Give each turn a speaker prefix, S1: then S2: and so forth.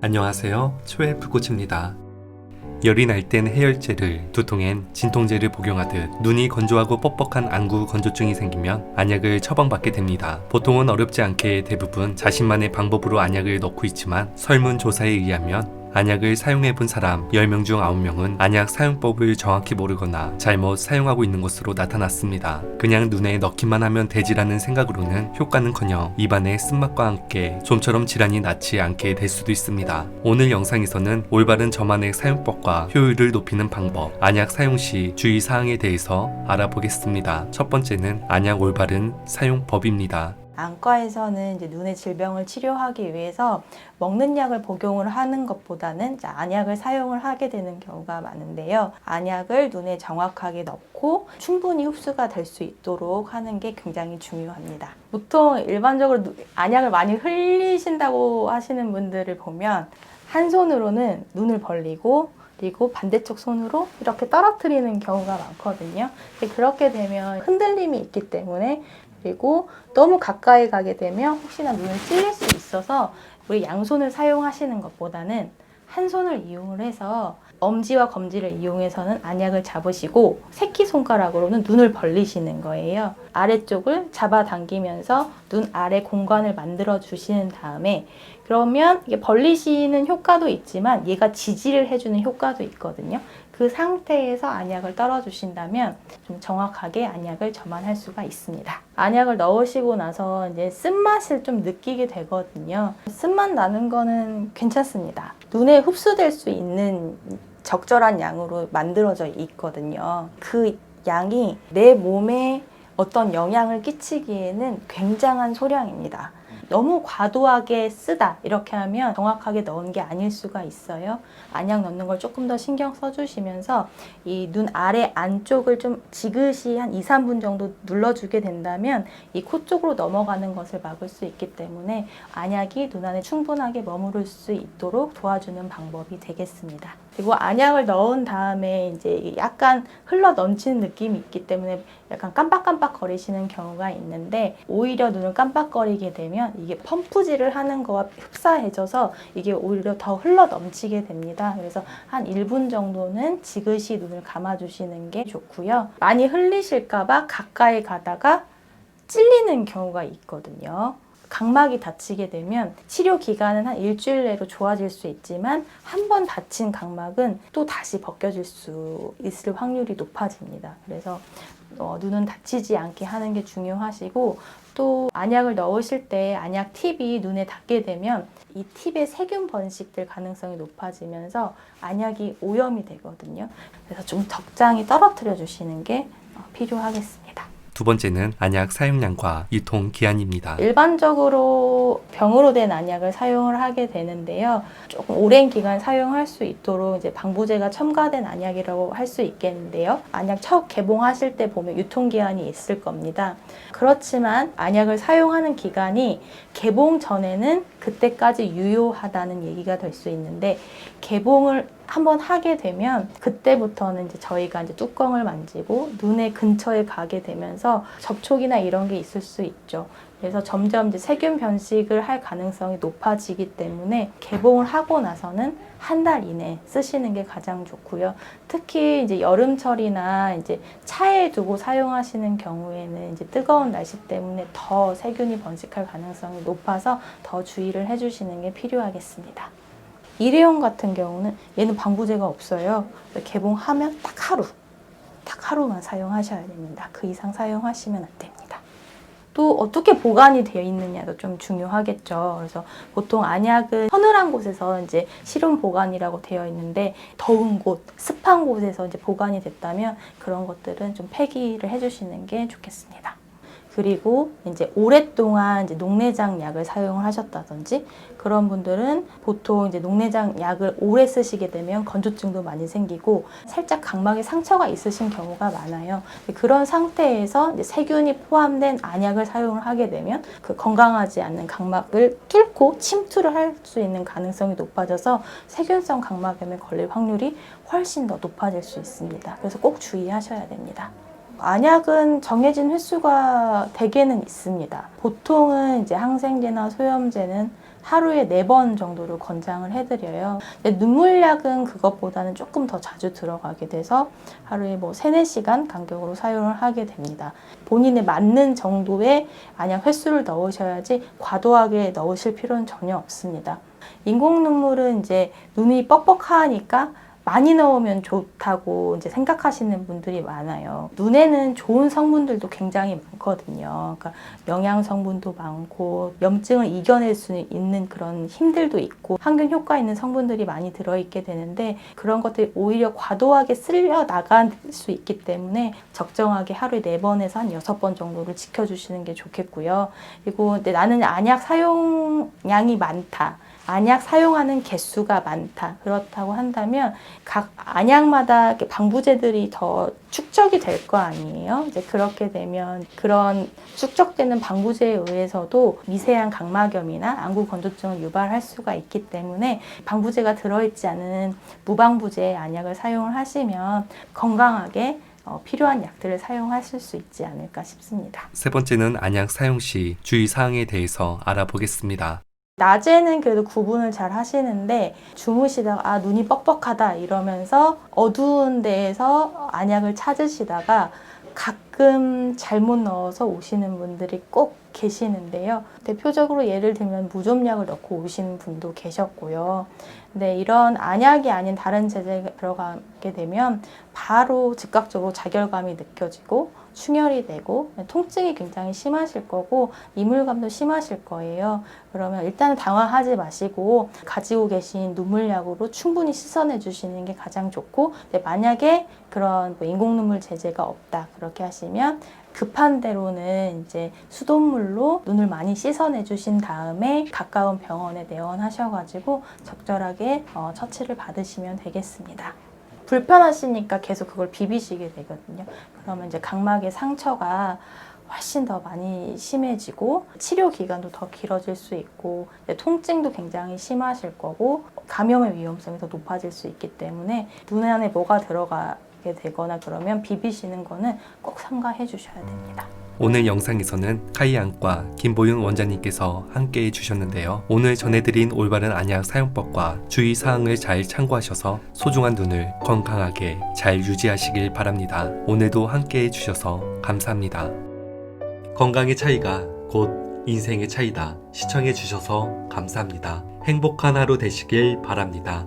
S1: 안녕하세요. 초헬프 코치입니다. 열이 날 땐 해열제를, 두통엔 진통제를 복용하듯 눈이 건조하고 뻑뻑한 안구 건조증이 생기면 안약을 처방받게 됩니다. 보통은 어렵지 않게 대부분 자신만의 방법으로 안약을 넣고 있지만 설문조사에 의하면 안약을 사용해본 사람 10명 중 9명은 안약 사용법을 정확히 모르거나 잘못 사용하고 있는 것으로 나타났습니다. 그냥 눈에 넣기만 하면 되지라는 생각으로는 효과는커녕 입안의 쓴맛과 함께 좀처럼 질환이 낫지 않게 될 수도 있습니다. 오늘 영상에서는 올바른 점안액 사용법과 효율을 높이는 방법, 안약 사용 시 주의사항에 대해서 알아보겠습니다. 첫 번째는 안약 올바른 사용법입니다.
S2: 안과에서는 이제 눈의 질병을 치료하기 위해서 먹는 약을 복용을 하는 것보다는 이제 안약을 사용을 하게 되는 경우가 많은데요. 안약을 눈에 정확하게 넣고 충분히 흡수가 될 수 있도록 하는 게 굉장히 중요합니다. 보통 일반적으로 안약을 많이 흘리신다고 하시는 분들을 보면 한 손으로는 눈을 벌리고 그리고 반대쪽 손으로 이렇게 떨어뜨리는 경우가 많거든요. 그렇게 되면 흔들림이 있기 때문에 그리고 너무 가까이 가게 되면 혹시나 눈을 찔릴 수 있어서 우리 양손을 사용하시는 것보다는 한 손을 이용을 해서 엄지와 검지를 이용해서는 안약을 잡으시고 새끼손가락으로는 눈을 벌리시는 거예요. 아래쪽을 잡아당기면서 눈 아래 공간을 만들어 주시는 다음에 그러면 이게 벌리시는 효과도 있지만 얘가 지지를 해주는 효과도 있거든요. 그 상태에서 안약을 떨어주신다면 좀 정확하게 안약을 점안할 수가 있습니다. 안약을 넣으시고 나서 이제 쓴맛을 좀 느끼게 되거든요. 쓴맛 나는 거는 괜찮습니다. 눈에 흡수될 수 있는 적절한 양으로 만들어져 있거든요. 그 양이 내 몸에 어떤 영향을 끼치기에는 굉장한 소량입니다. 너무 과도하게 쓰다 이렇게 하면 정확하게 넣은 게 아닐 수가 있어요. 안약 넣는 걸 조금 더 신경 써주시면서 이 눈 아래 안쪽을 좀 지그시 한 2, 3분 정도 눌러주게 된다면 이 코 쪽으로 넘어가는 것을 막을 수 있기 때문에 안약이 눈 안에 충분하게 머무를 수 있도록 도와주는 방법이 되겠습니다. 그리고 안약을 넣은 다음에 이제 약간 흘러 넘치는 느낌이 있기 때문에 약간 깜빡깜빡 거리시는 경우가 있는데 오히려 눈을 깜빡거리게 되면 이게 펌프질을 하는 거와 흡사해져서 이게 오히려 더 흘러 넘치게 됩니다. 그래서 한 1분 정도는 지그시 눈을 감아주시는 게 좋고요. 많이 흘리실까봐 가까이 가다가 찔리는 경우가 있거든요. 각막이 다치게 되면 치료 기간은 한 일주일 내로 좋아질 수 있지만 한 번 다친 각막은 또 다시 벗겨질 수 있을 확률이 높아집니다. 그래서 눈은 다치지 않게 하는 게 중요하시고 또 안약을 넣으실 때 안약 팁이 눈에 닿게 되면 이 팁의 세균 번식될 가능성이 높아지면서 안약이 오염이 되거든요. 그래서 좀 적당히 떨어뜨려 주시는 게 필요하겠습니다.
S1: 두 번째는 안약 사용량과 유통 기한입니다.
S2: 일반적으로 병으로 된 안약을 사용을 하게 되는데요. 조금 오랜 기간 사용할 수 있도록 이제 방부제가 첨가된 안약이라고 할 수 있겠는데요. 안약 첫 개봉하실 때 보면 유통기한이 있을 겁니다. 그렇지만 안약을 사용하는 기간이 개봉 전에는 그때까지 유효하다는 얘기가 될 수 있는데 개봉을 한번 하게 되면 그때부터는 이제 저희가 이제 뚜껑을 만지고 눈의 근처에 가게 되면서 접촉이나 이런 게 있을 수 있죠. 그래서 점점 이제 세균 변식을 할 가능성이 높아지기 때문에 개봉을 하고 나서는 한 달 이내 쓰시는 게 가장 좋고요. 특히 이제 여름철이나 이제 차에 두고 사용하시는 경우에는 이제 뜨거운 날씨 때문에 더 세균이 번식할 가능성이 높아서 더 주의를 해주시는 게 필요하겠습니다. 일회용 같은 경우는 얘는 방부제가 없어요. 개봉하면 딱 하루만 사용하셔야 됩니다. 그 이상 사용하시면 안 됩니다. 또 어떻게 보관이 되어 있느냐도 좀 중요하겠죠. 그래서 보통 안약은 서늘한 곳에서 이제 실온 보관이라고 되어 있는데 더운 곳, 습한 곳에서 이제 보관이 됐다면 그런 것들은 좀 폐기를 해주시는 게 좋겠습니다. 그리고 이제 오랫동안 이제 녹내장 약을 사용을 하셨다든지 그런 분들은 보통 이제 녹내장 약을 오래 쓰시게 되면 건조증도 많이 생기고 살짝 각막에 상처가 있으신 경우가 많아요. 그런 상태에서 이제 세균이 포함된 안약을 사용을 하게 되면 그 건강하지 않은 각막을 뚫고 침투를 할 수 있는 가능성이 높아져서 세균성 각막염에 걸릴 확률이 훨씬 더 높아질 수 있습니다. 그래서 꼭 주의하셔야 됩니다. 안약은 정해진 횟수가 대개는 있습니다. 보통은 이제 항생제나 소염제는 하루에 4번 정도를 권장을 해드려요. 근데 눈물약은 그것보다는 조금 더 자주 들어가게 돼서 하루에 뭐 3-4시간 간격으로 사용을 하게 됩니다. 본인에 맞는 정도의 안약 횟수를 넣으셔야지 과도하게 넣으실 필요는 전혀 없습니다. 인공 눈물은 이제 눈이 뻑뻑하니까 많이 넣으면 좋다고 이제 생각하시는 분들이 많아요. 눈에는 좋은 성분들도 굉장히 많거든요. 그러니까 영양 성분도 많고 염증을 이겨낼 수 있는 그런 힘들도 있고 항균 효과 있는 성분들이 많이 들어있게 되는데 그런 것들이 오히려 과도하게 쓸려 나갈 수 있기 때문에 적정하게 하루에 4번에서 한 6번 정도를 지켜주시는 게 좋겠고요. 그리고 근데 나는 안약 사용량이 많다. 안약 사용하는 개수가 많다. 그렇다고 한다면 각 안약마다 방부제들이 더 축적이 될 거 아니에요. 이제 그렇게 되면 그런 축적되는 방부제에 의해서도 미세한 각막염이나 안구 건조증을 유발할 수가 있기 때문에 방부제가 들어있지 않은 무방부제 안약을 사용을 하시면 건강하게 필요한 약들을 사용하실 수 있지 않을까 싶습니다.
S1: 세 번째는 안약 사용 시 주의사항에 대해서 알아보겠습니다.
S2: 낮에는 그래도 구분을 잘 하시는데 주무시다가 눈이 뻑뻑하다 이러면서 어두운 데에서 안약을 찾으시다가 가끔 잘못 넣어서 오시는 분들이 꼭 계시는데요. 대표적으로 예를 들면 무좀약을 넣고 오시는 분도 계셨고요. 근데 이런 안약이 아닌 다른 제제가 들어가게 되면 바로 즉각적으로 자결감이 느껴지고 충혈이 되고 통증이 굉장히 심하실 거고 이물감도 심하실 거예요. 그러면 일단은 당황하지 마시고 가지고 계신 눈물약으로 충분히 씻어내 주시는 게 가장 좋고 만약에 그런 인공 눈물 제제가 없다 그렇게 하시면 급한 대로는 이제 수돗물로 눈을 많이 씻어내 주신 다음에 가까운 병원에 내원하셔가지고 적절하게 처치를 받으시면 되겠습니다. 불편하시니까 계속 그걸 비비시게 되거든요. 그러면 이제 각막의 상처가 훨씬 더 많이 심해지고 치료 기간도 더 길어질 수 있고 통증도 굉장히 심하실 거고 감염의 위험성이 더 높아질 수 있기 때문에 눈 안에 뭐가 들어가게 되거나 그러면 비비시는 거는 꼭 삼가해 주셔야 됩니다.
S1: 오늘 영상에서는 카이안과 김보윤 원장님께서 함께 해주셨는데요. 오늘 전해드린 올바른 안약 사용법과 주의사항을 잘 참고하셔서 소중한 눈을 건강하게 잘 유지하시길 바랍니다. 오늘도 함께 해주셔서 감사합니다. 건강의 차이가 곧 인생의 차이다. 시청해주셔서 감사합니다. 행복한 하루 되시길 바랍니다.